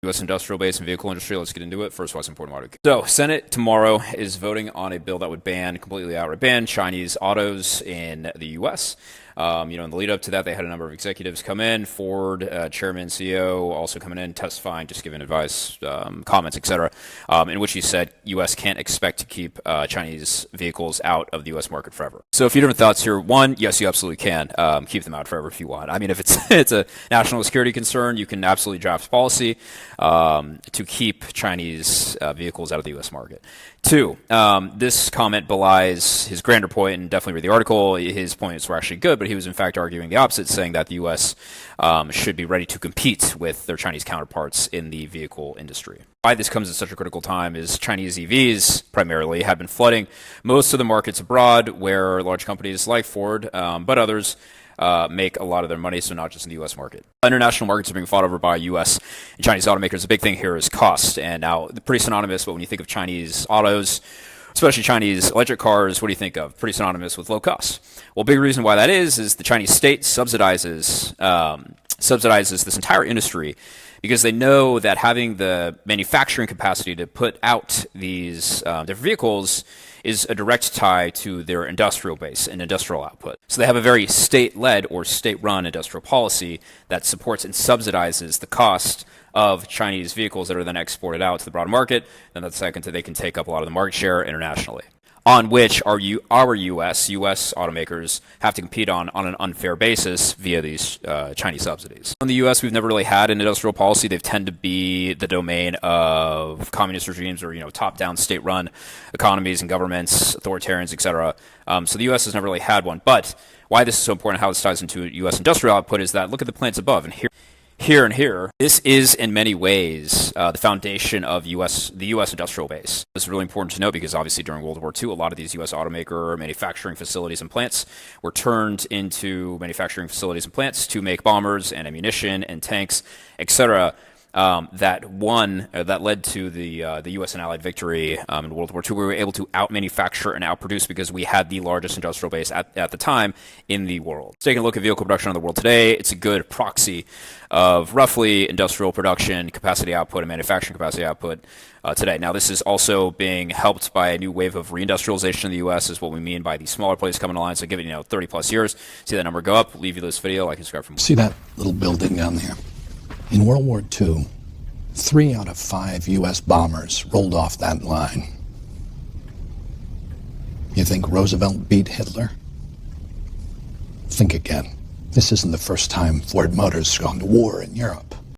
U.S. industrial base and vehicle industry. Let's get into it. First, what's important about it. So, Senate tomorrow is voting on a bill that would completely outright ban Chinese autos in the U.S. In the lead up to that, they had a number of executives come in, Ford, chairman, CEO, also coming in, testifying, just giving advice, comments, etc., in which he said U.S. can't expect to keep Chinese vehicles out of the U.S. market forever. So a few different thoughts here. One, yes, you absolutely can keep them out forever if you want. I mean, if it's a national security concern, you can absolutely draft policy to keep Chinese vehicles out of the U.S. market. Two, this comment belies his grander point, and definitely read the article. His points were actually good, but he was in fact arguing the opposite, saying that the U.S. Should be ready to compete with their Chinese counterparts in the vehicle industry. Why this comes at such a critical time is Chinese EVs primarily have been flooding most of the markets abroad, where large companies like Ford, but others, make a lot of their money, so not just in the U.S. market. International markets are being fought over by U.S. and Chinese automakers. The big thing here is cost, and now pretty synonymous, but when you think of Chinese autos, especially Chinese electric cars, what do you think of? Pretty synonymous with low cost. Well, big reason why that is the Chinese state subsidizes this entire industry, because they know that having the manufacturing capacity to put out these different vehicles is a direct tie to their industrial base and industrial output. So they have a very state-led or state-run industrial policy that supports and subsidizes the cost of Chinese vehicles that are then exported out to the broader market. Then that's second to they can take up a lot of the market share internationally, on which our U.S. automakers have to compete on an unfair basis via these Chinese subsidies. In the U.S., we've never really had an industrial policy. They've tended to be the domain of communist regimes or top-down state-run economies and governments, authoritarians, etc. So the U.S. has never really had one. But why this is so important, how this ties into U.S. industrial output, is that look at the plants above, and here, this is in many ways the foundation of the U.S. industrial base. This is really important to note because obviously during World War II, a lot of these U.S. automaker manufacturing facilities and plants were turned into manufacturing facilities and plants to make bombers and ammunition and tanks, etc. That led to the U.S. and Allied victory in World War II. We were able to out-manufacture and outproduce because we had the largest industrial base at the time in the world. Taking a look at vehicle production in the world today, it's a good proxy of roughly industrial production capacity output and manufacturing capacity output today. Now, this is also being helped by a new wave of reindustrialization in the U.S. is what we mean by the smaller players coming online. So give it 30 plus years. See that number go up. Leave you this video. Like and subscribe for more. See that little building down there? In World War II, 3 out of 5 U.S. bombers rolled off that line. You think Roosevelt beat Hitler? Think again. This isn't the first time Ford Motors has gone to war in Europe.